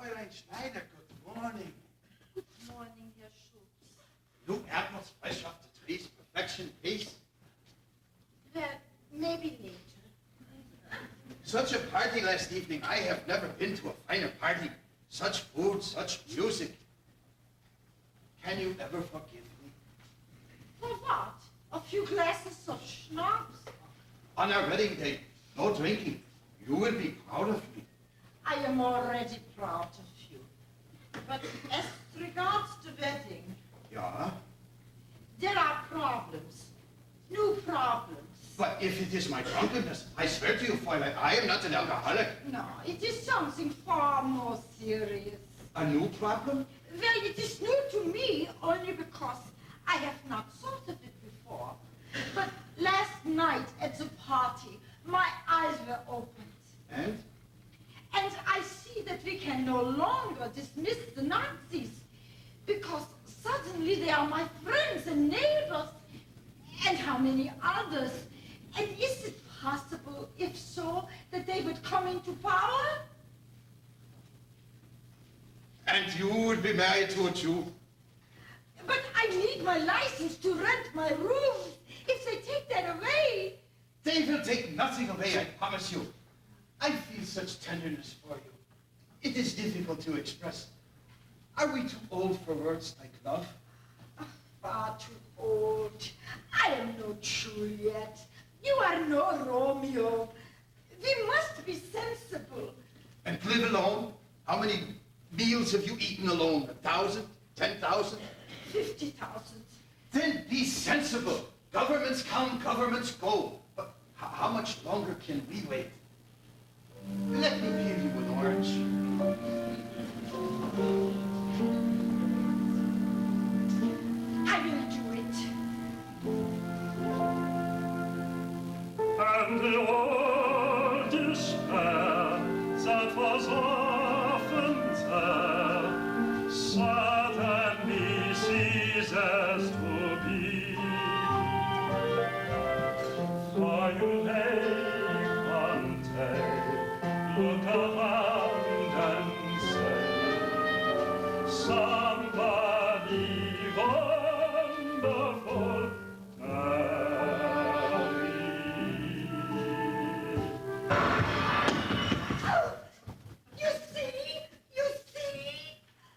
Fräulein Schneider, good morning. Good morning, Herr Schultz. New apples fresh off the trees, perfection, peace. Well, maybe later. Such a party last evening. I have never been to a finer party. Such food, such music. Can you ever forgive me? For what? A few glasses of schnapps? On our wedding day, no drinking. You will be proud of me. I am already proud of you. But as regards the wedding, Yeah? there are problems. New problems. But if it is my drunkenness, I swear to you, Fräulein, I am not an alcoholic. No, it is something far more serious. A new problem? Well, it is new to me only because I have not thought of it before. But last night at the party, my eyes were opened. And? And I see that we can no longer dismiss the Nazis because suddenly they are my friends and neighbors and how many others. And is it possible, if so, that they would come into power? And you would be married to a Jew? But I need my license to rent my room. If they take that away... They will take nothing away, I promise you. I feel such tenderness for you. It is difficult to express. Are we too old for words like love? Far too old. I am no Juliet. You are no Romeo. We must be sensible. And live alone? How many meals have you eaten alone? 1,000? 10,000? 50,000. Then be sensible. Governments come, governments go. But how much longer can we wait? Let me give you an orange. I will do it. And the old despair that was often there suddenly ceases to be. For you lay one day, look around and say, somebody wonderful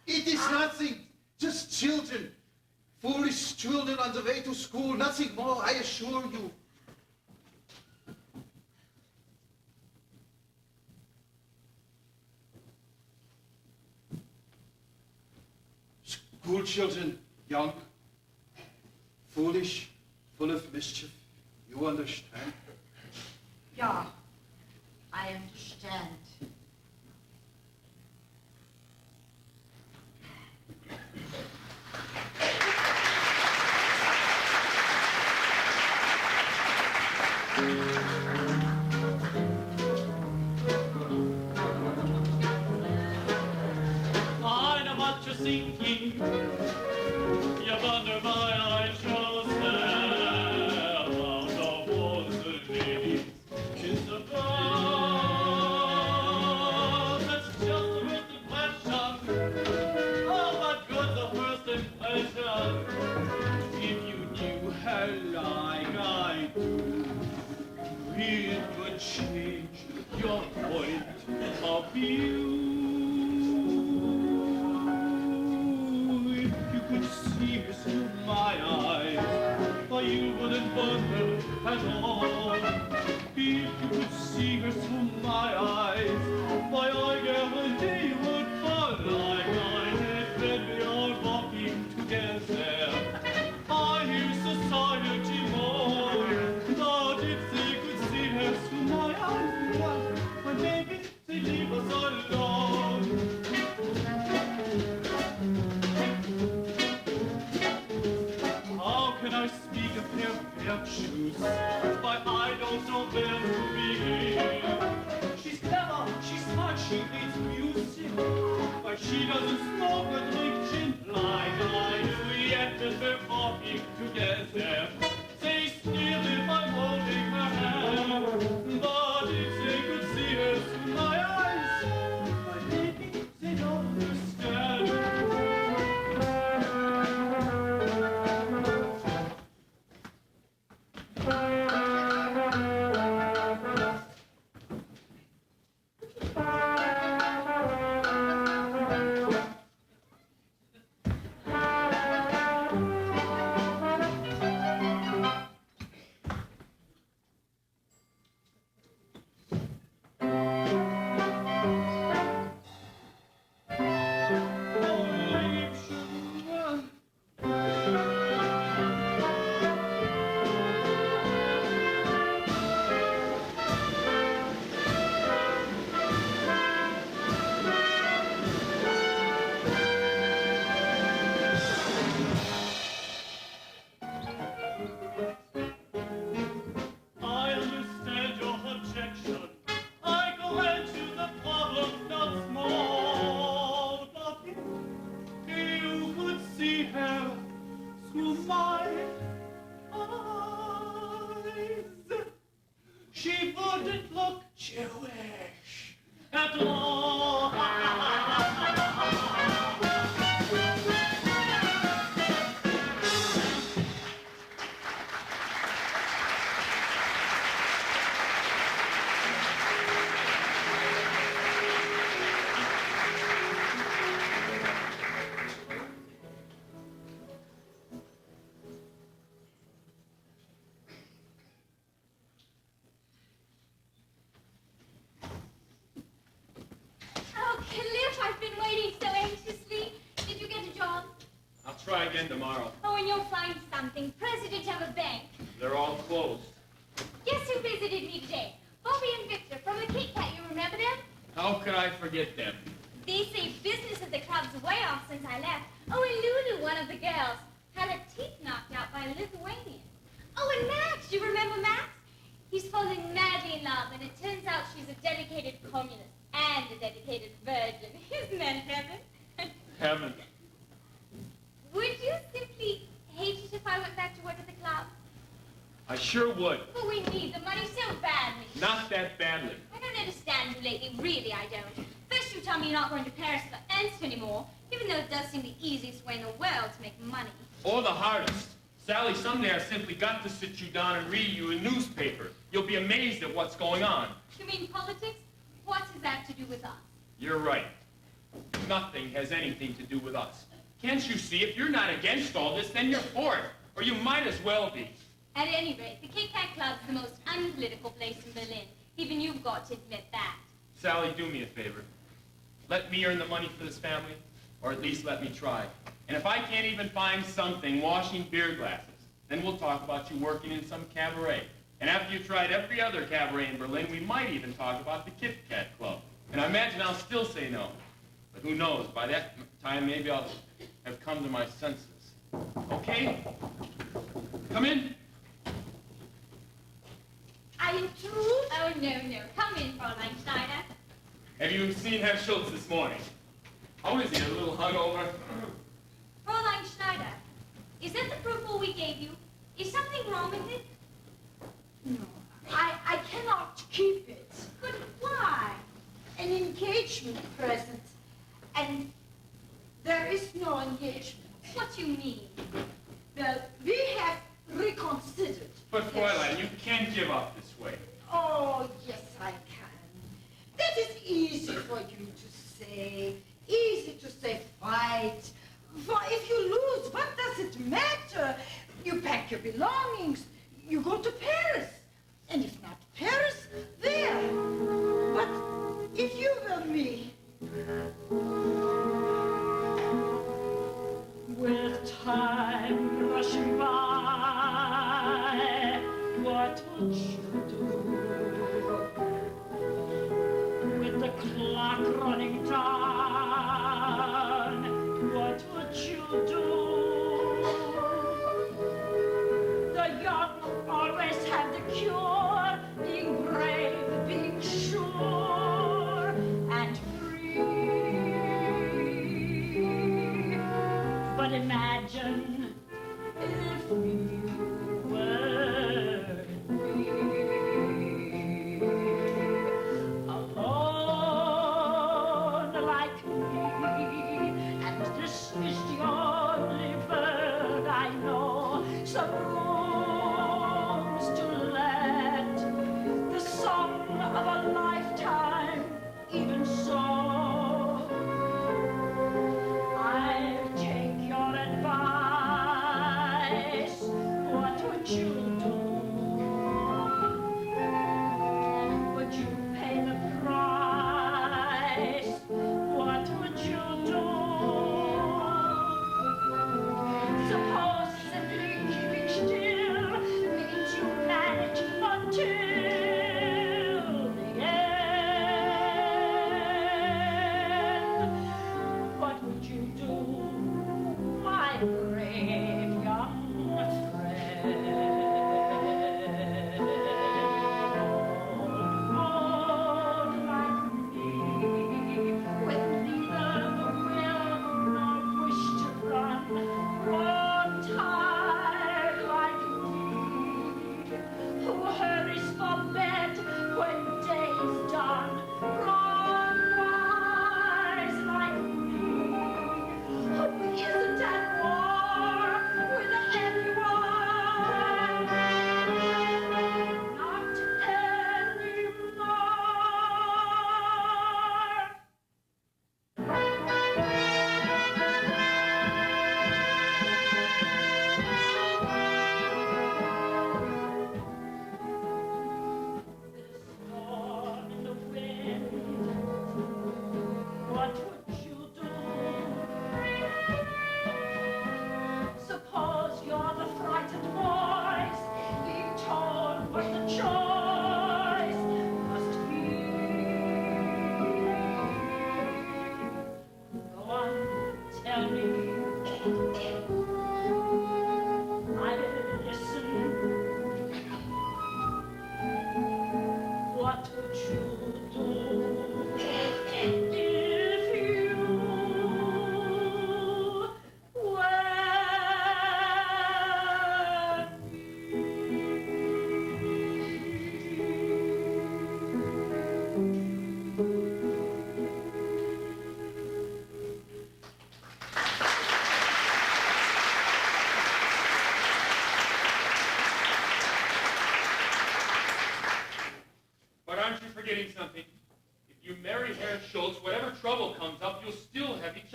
It is nothing. Just children. Foolish children on the way to school. Nothing more, I assure you. School children, young, foolish, full of mischief. You understand? Yeah, I understand. I know what you're thinking. You wonder why I chose her out of all the ladies. She's a girl that's just the first impression. Oh, what good the first impression? If you knew her like I do, it would change your point of view. See her through my eyes, why you wouldn't wonder at all. If you could see her through my eyes, why I guarantee you would fall like I did when we are walking together. I hear society moan, but if they could see her through my eyes, well, maybe they'd leave us alone. Can I speak of their virtues? Why, I don't know where to begin. She's clever. try again tomorrow. Oh, and you'll find something. President of a bank. They're all closed. Guess who visited me today? Bobby and Victor from the Kit Kat. You remember them? How could I forget them? They say business at the club's way off since I left. Oh, and Lulu, one of the girls, had her teeth knocked out by a Lithuanian. Oh, and Max. You remember Max? He's fallen madly in love, and it turns out she's a dedicated communist and a dedicated virgin. Isn't that heaven? Heaven. Would you simply hate it if I went back to work at the club? I sure would. But we need the money so badly. Not that badly. I don't understand you lately. Really, I don't. First you tell me you're not going to Paris for Ernst anymore, even though it does seem the easiest way in the world to make money. Or the hardest. Sally, someday I've simply got to sit you down and read you a newspaper. You'll be amazed at what's going on. You mean politics? What has that to do with us? You're right. Nothing has anything to do with us. Can't you see? If you're not against all this, then you're for it. Or you might as well be. At any rate, the Kit Kat Club's the most unpolitical place in Berlin. Even you've got to admit that. Sally, do me a favor. Let me earn the money for this family, or at least let me try. And if I can't even find something washing beer glasses, then we'll talk about you working in some cabaret. And after you've tried every other cabaret in Berlin, we might even talk about the Kit Kat Club. And I imagine I'll still say no. But who knows, by that time maybe I'll have come to my senses. Okay? Come in. I intrude? Oh, no. Come in, Fräulein Schneider. Have you seen Herr Schultz this morning? How is he, a little hungover? Fräulein Schneider, is that the proposal we gave you? Is something wrong with it? No, I cannot keep it. But why? An engagement present. And there is no engagement. What do you mean? Well, we have reconsidered. But Fräulein, you can't give up this way. Oh, yes, I can. That is easy for you to say. Easy to say fight. For if you lose, what does it matter? You pack your belongings. You go to Paris. And if not Paris, there. But if you will me, With time rushing by, what would you do? With the clock running down, what would you do? The young always have the cure, being brave, being sure, and free. But imagine if we were alone like me, and this is the only bird I know. Some rooms to let, the song of a lifetime, even so. I'll take your advice.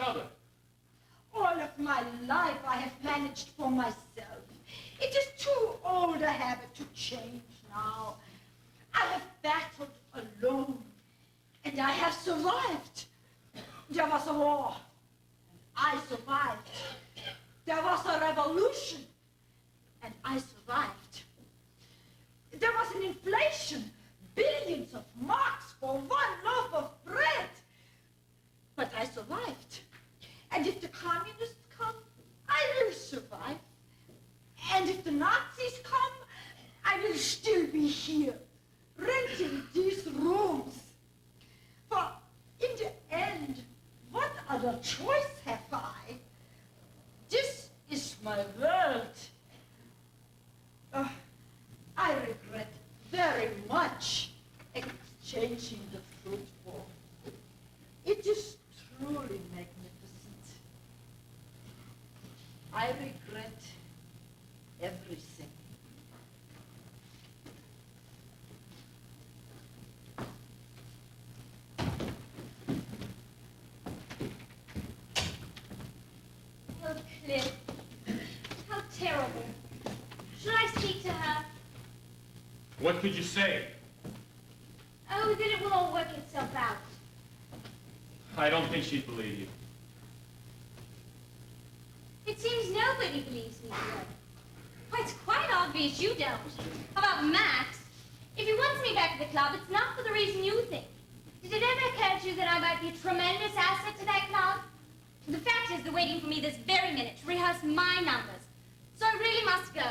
tell her. All of my life I have managed for myself. It is too old a habit to change now. I have battled alone, and I have survived. There was a war, and I survived. There was a revolution, and I survived. There was an inflation, billions of marks for one loaf of bread. But I survived. And if the communists come, I will survive. And if the Nazis come, I will still be here, renting these rooms. For in the end, what other choice have I? This is my world. I regret very much exchanging the fruit for. It is truly magnificent. I regret everything. Oh, Cliff. How terrible. Should I speak to her? What could you say? Oh, that it will all work itself out. I don't think she'd believe you. It seems nobody believes me, Cliff. Why, it's quite obvious you don't. How about Max? If he wants me back at the club, it's not for the reason you think. Did it ever occur to you that I might be a tremendous asset to that club? The fact is, they're waiting for me this very minute to rehearse my numbers. So I really must go.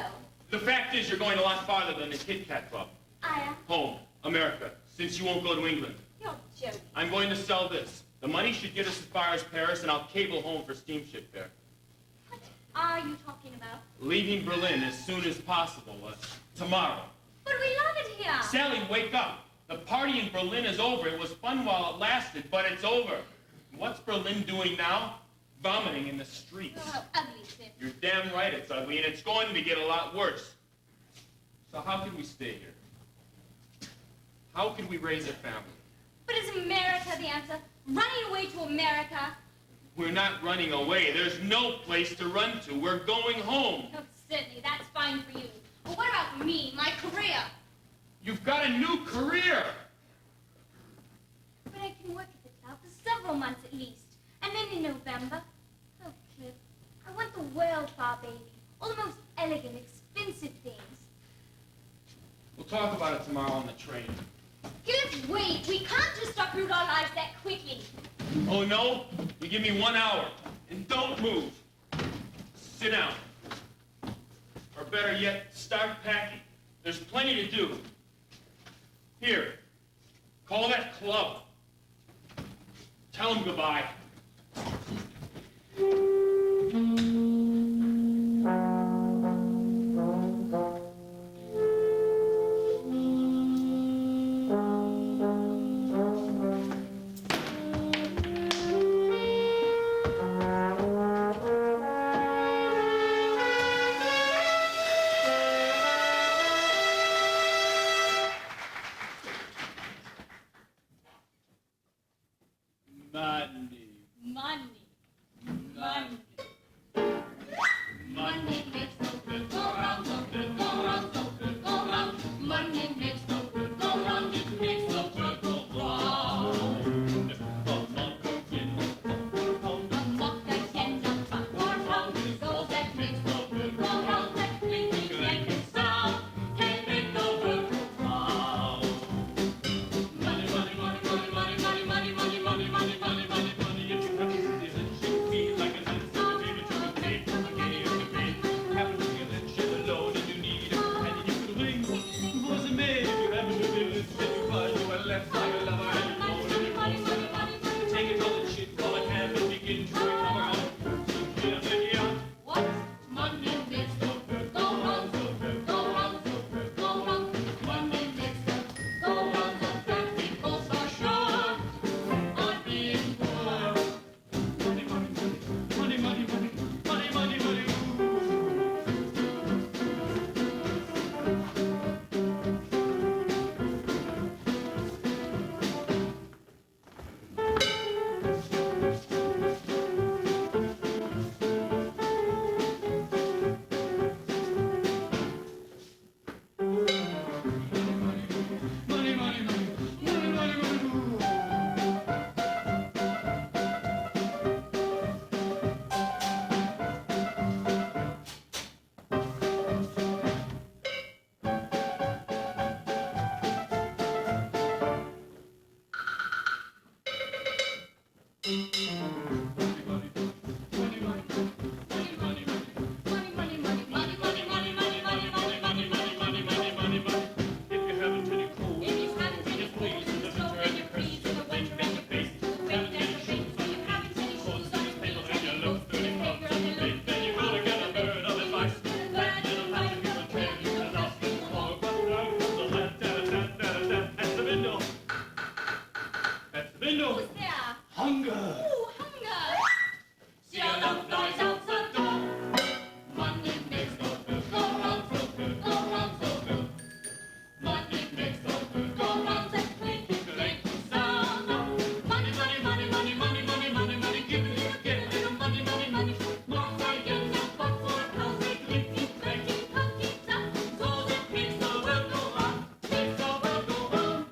The fact is, you're going a lot farther than the Kit Kat Club. I am. Home, America, since you won't go to England. You're joking. I'm going to sell this. The money should get us as far as Paris, and I'll cable home for steamship fare. What are you talking about? Leaving Berlin as soon as possible, tomorrow. But we love it here. Sally, wake up. The party in Berlin is over. It was fun while it lasted, but it's over. What's Berlin doing now? Vomiting in the streets. Oh, how ugly, Cliff. You're damn right it's ugly, and it's going to get a lot worse. So how can we stay here? How can we raise a family? But is America the answer? Running away to America? We're not running away. There's no place to run to. We're going home. Oh, certainly, that's fine for you. But what about me, my career? You've got a new career. But I can work at the club for several months at least. And then in November, oh, Cliff, I want the world for our baby. All the most elegant, expensive things. We'll talk about it tomorrow on the train. Cliff, wait. We can't just uproot our lives that quickly. Oh, no? You give me 1 hour. And don't move. Sit down. Or better yet, start packing. There's plenty to do. Here. Call that club. Tell them goodbye. Money, money, money, money, money, money, money, money. If you have to do this, it should be like a Who's there? Hunger! Ooh, hunger! See a love flies out the door. Money makes the world go round so good, go round so good. Money makes the world go round and clink, clink, sound. Money, money, money, money, money, money, money, money, give me little money, money, money. More seconds of bucks for housing, clinking, clanking, cookies up. So it makes the world go round, makes the world go round.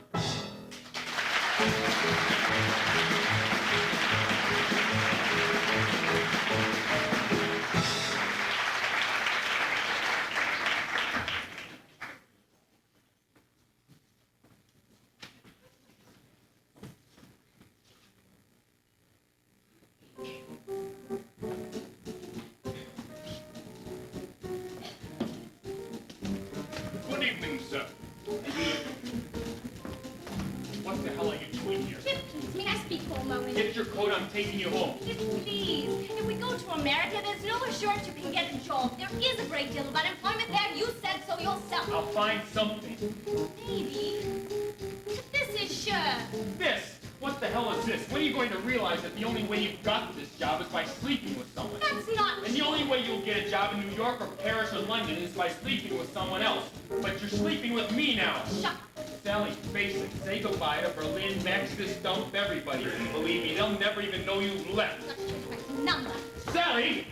Good evening, sir. What the hell are you doing here? Kip, may I speak for a moment? Get your coat, I'm taking you home. Kip, please. If we go to America, there's no assurance you can get a job. There is a great deal of unemployment there. You said so yourself. I'll find something. Maybe. But this is sure. This? What the hell is this? When are you going to realize that the only way you've got this job is by sleeping with someone? That's not And the only way you'll get a job in New York or Paris or London is by sleeping with someone else. But you're sleeping with me now. Shut up. Sally, face it. Say goodbye to Berlin, Mexico, dump everybody. Believe me, they'll never even know you've left. Let's change my number. Sally!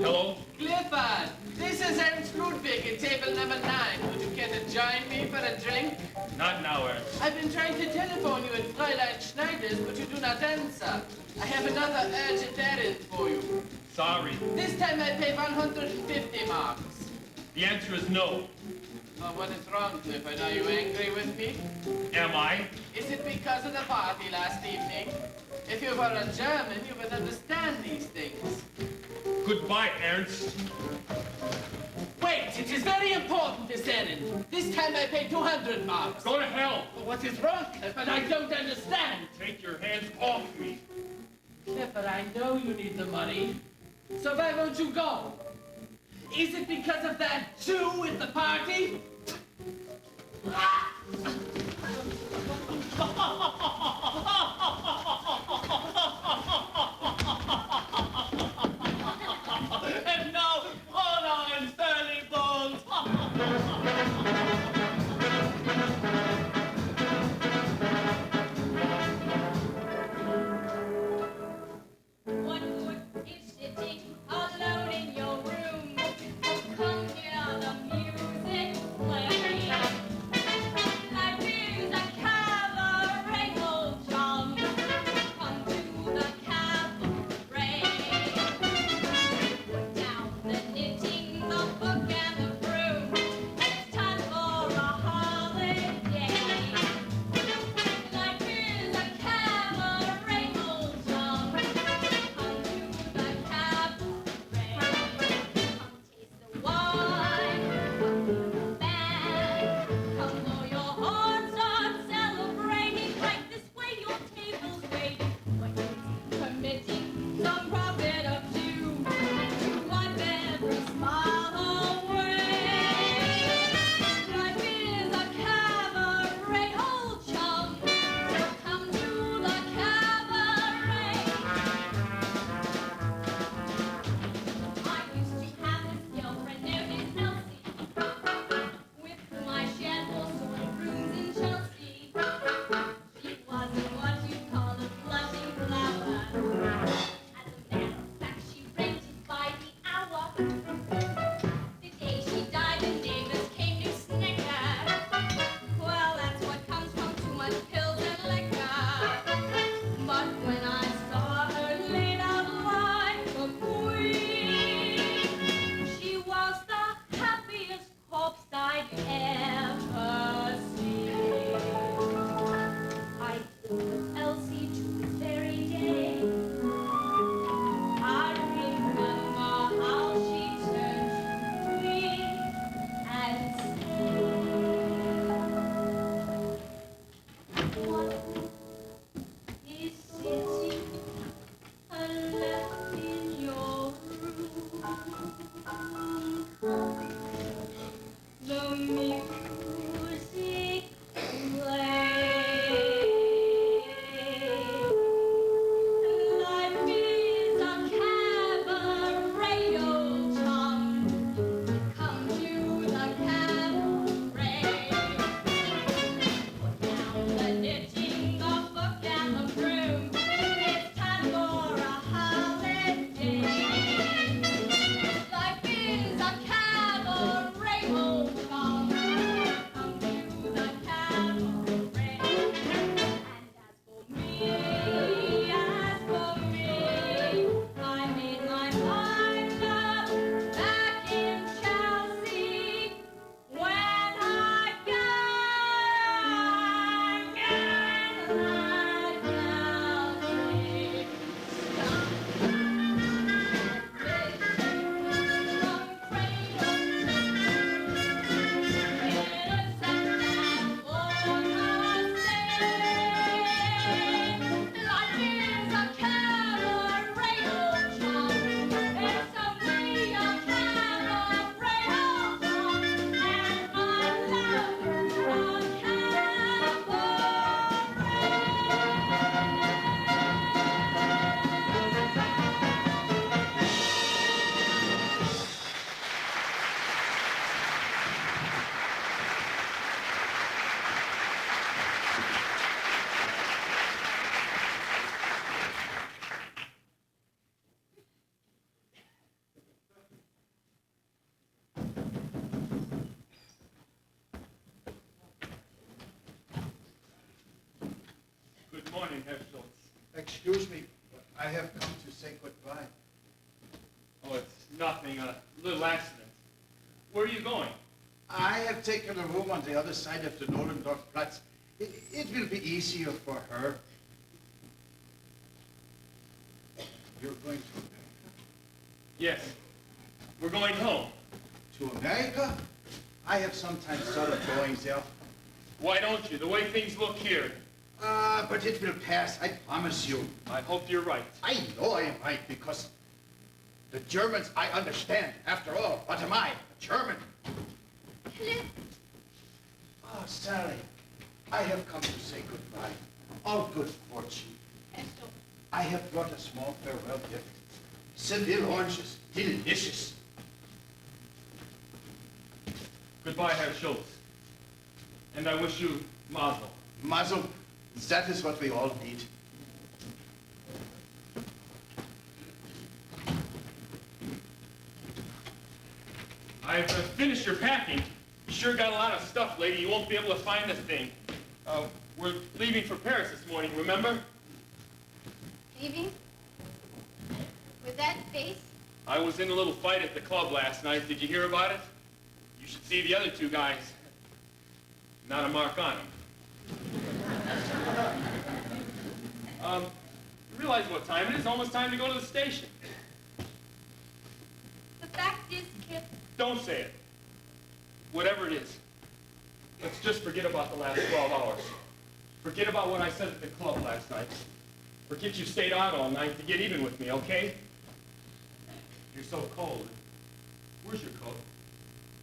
Hello? Clifford, this is Ernst Ludwig at table number 9. Would you care to join me for a drink? Not now, Ernst. I've been trying to telephone you at Fräulein Schneider's, but you do not answer. I have another urgent errand for you. Sorry. This time I pay 150 marks. The answer is no. Oh, what is wrong, Clifford? Are you angry with me? Am I? Is it because of the party last evening? If you were a German, you would understand these things. Goodbye, Ernst. Wait, it is very important, this errand. This time I pay 200 marks. Go to hell. What is wrong, Clifford? I don't understand. Take your hands off me. Clifford, I know you need the money. So why won't you go? Is it because of that Jew at the party? And now, honor and sterling bones. One foot is sitting alone in your room. So come hear the music play. Life is a cabaret. morning, Herr Schultz. Excuse me, but I have come to say goodbye. Oh, it's nothing, a little accident. Where are you going? I have taken a room on the other side of the Nollendorf Platz. It will be easier for her. You're going to America? Yes. We're going home. To America? I have sometimes thought of going there. Why don't you? The way things look here. But it will pass, I promise you. I hope you're right. I know I am right, because the Germans I understand. After all, what am I? A German. Cliff, Oh, Sally, I have come to say goodbye. All good fortune. Esther, I have brought a small farewell gift. Seville oranges, delicious. Goodbye, Herr Schultz. And I wish you mazel. Mazel, that is what we all need. I've finished your packing. You sure got a lot of stuff, lady. You won't be able to find the thing. We're leaving for Paris this morning, remember? Leaving? With that face? I was in a little fight at the club last night. Did you hear about it? You should see the other two guys. Not a mark on them. You realize what time it is? Almost time to go to the station. The fact is, Kip, Don't say it. Whatever it is. Let's just forget about the last 12 hours. Forget about what I said at the club last night. Forget you stayed on all night to get even with me, okay? You're so cold. Where's your coat?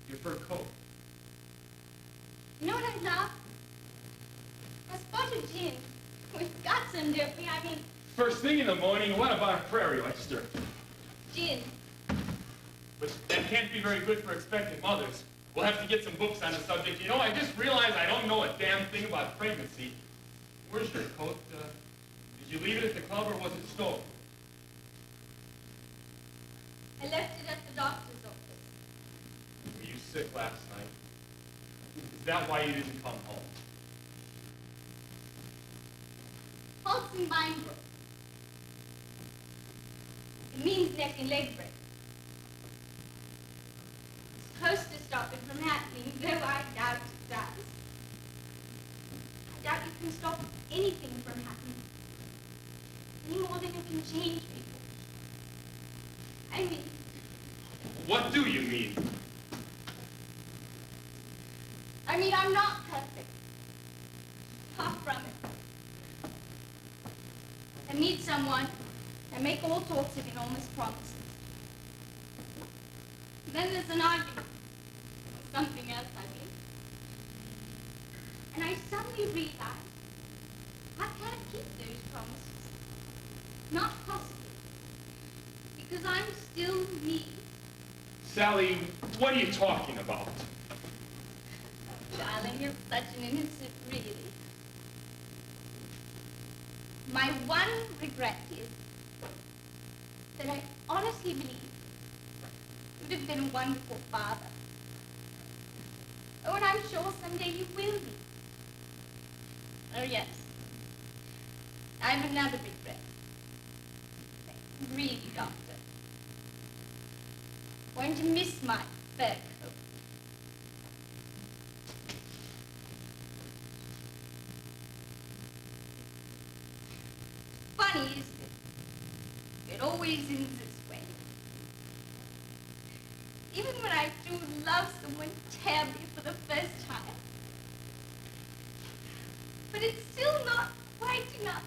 Your fur coat. you know what I love? A spot of gin. We've got some, don't we? I mean, First thing in the morning, what about a prairie oyster? gin. But that can't be very good for expectant mothers. We'll have to get some books on the subject. You know, I just realized I don't know a damn thing about pregnancy. Where's your coat? Did you leave it at the club or was it stolen? I left it at the doctor's office. Were you sick last night? Is that why you didn't come home? Holzenbeinbruch. It means neck and leg break. It's supposed to stop it from happening, though I doubt it does. I doubt you can stop anything from happening. Any more than you can change people. I mean, What do you mean? I'm not perfect. Far from it. I meet someone, I make all sorts of enormous promises. Then there's an argument, or something else, I mean. And I suddenly realize I can't keep those promises. Not possible. Because I'm still me. Sally, what are you talking about? Darling, you're such an innocent, really. My one regret is that I honestly believe you'd have been a wonderful father. Oh, and I'm sure someday you will be. Oh, yes. I have another regret. Really, Doctor. Going to miss my fur coat. Funny, isn't it? It always ends this way. Even when I do love someone terribly for the first time. But it's still not quite enough.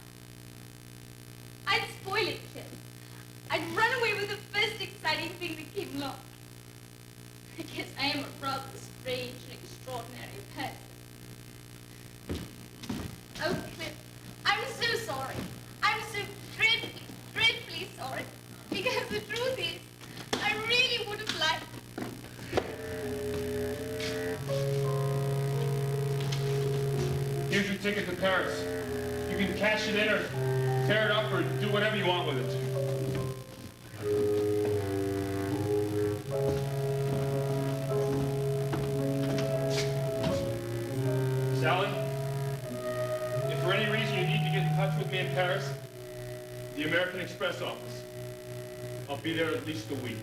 I'd spoil it, Cliff. I'd run away with the first exciting thing that came along. I guess I am a rather strange and extraordinary person. Oh, Cliff, I'm so sorry. I'm so dreadfully, dreadfully sorry. Because the truth is, I really would have liked... Here's your ticket to Paris. You can cash it in or tear it up or do whatever you want with it. Sally, if for any reason you need to get in touch with me in Paris? The American Express office. I'll be there at least a week.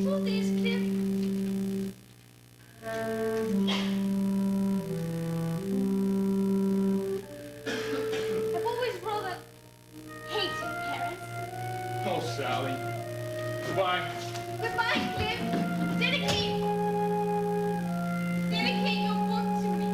Truth is, Cliff, I've always rather hated Paris. Oh, Sally. Goodbye. Goodbye, Cliff. Dedicate your book to me.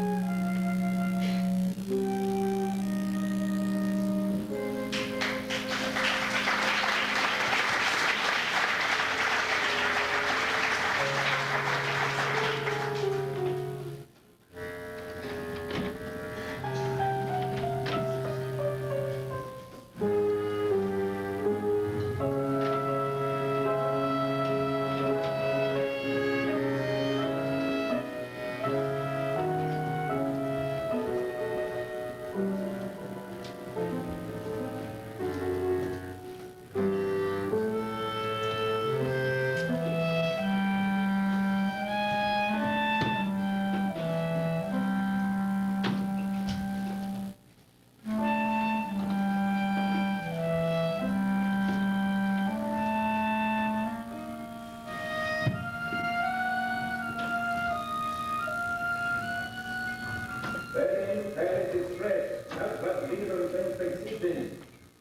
Berlin, Paris Express. Das, was wir uns im Prinzip sind.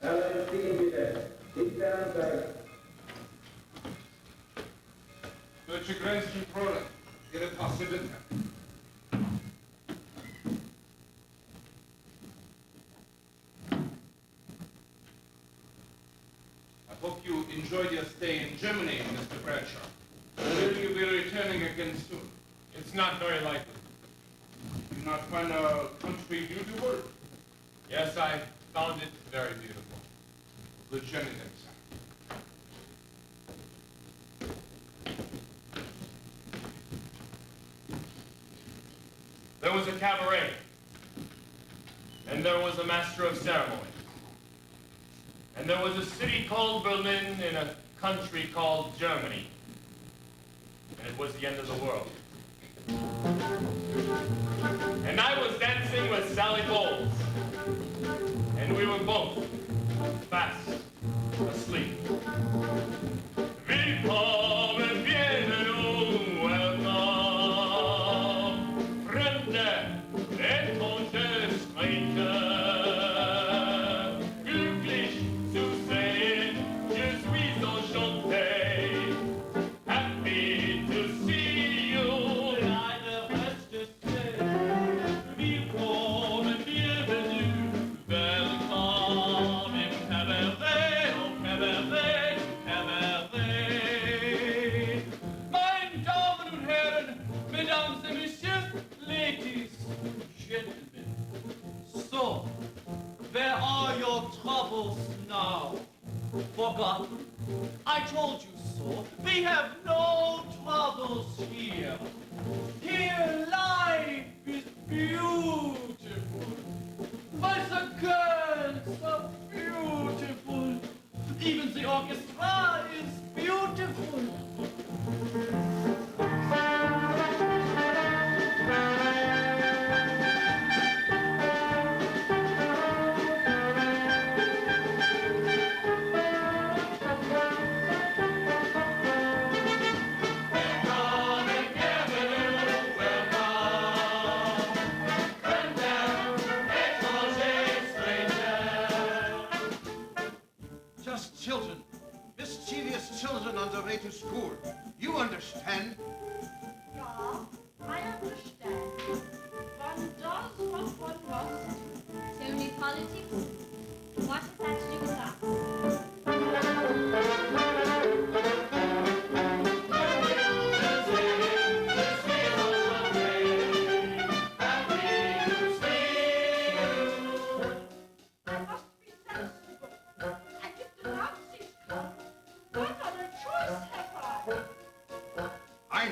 Alle stehen bitte. Hinter uns sein. Deutsche Grenzkontrolle. Ihre Passe bitte. I hope you enjoyed your stay in Germany, Mr. Bradshaw. Will you be returning again soon? It's not very likely. Do you not find our country beautiful? Yes, I found it very beautiful. Good journey then, sir. There was a cabaret. And there was a master of ceremonies. And there was a city called Berlin in a country called Germany. And it was the end of the world. And I was dancing with Sally Bowles. And we were both fast asleep. Willkommen, bienvenue, welcome. Fremde, étranger, stranger. Glücklich zu sehen, je suis enchanté. Happy to see you. Willkommen, bienvenue, welcome im Cabaret, oh Cabaret, Cabaret. Meine Damen und Herren, Mesdames et Messieurs, ladies, gentlemen. So, where are your troubles now? Forgotten? I told you so. We have no troubles here. Here life is beautiful. Once again, so beautiful. Even the orchestra is beautiful. Just children. Mischievous children on the way to school. You understand? Ja, I understand. One does what one must. So many politics. What has that to do with us? I must be sensible. And if the Nazis come, what other choice have I? I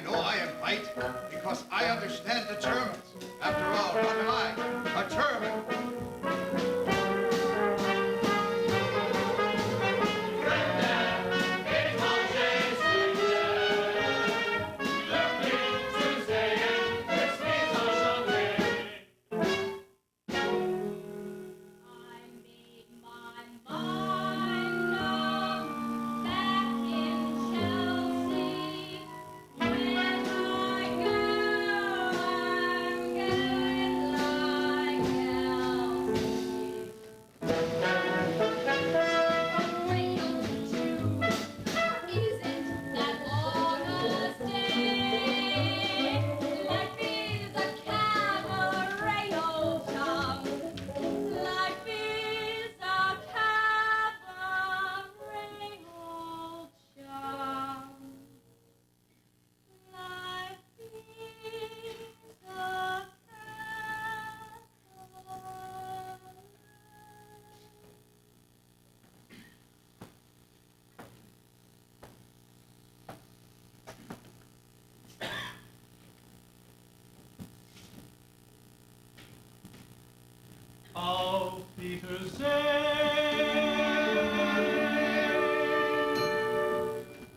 Auf Wiedersehen.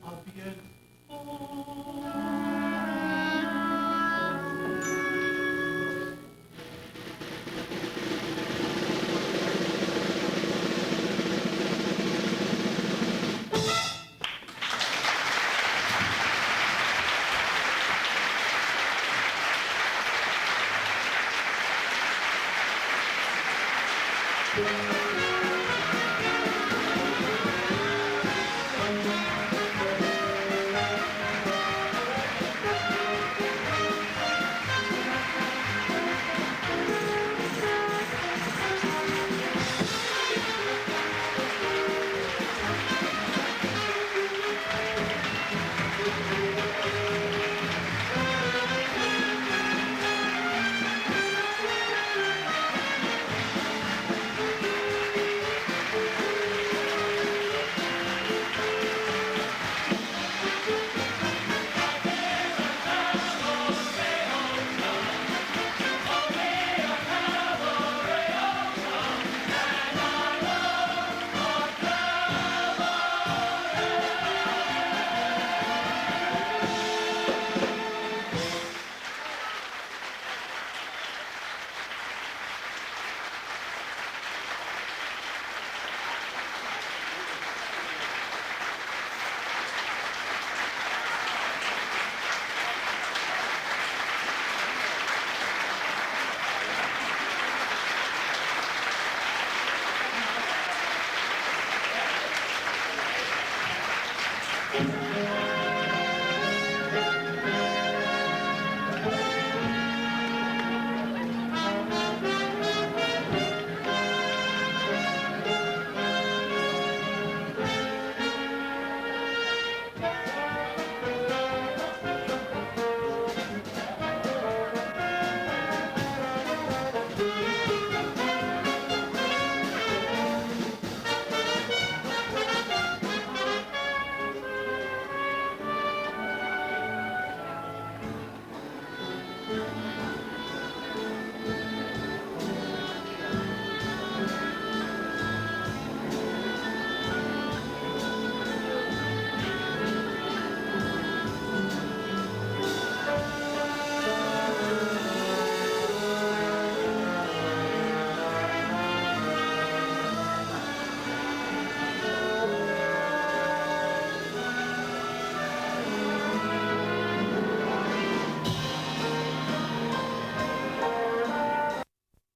A bientôt.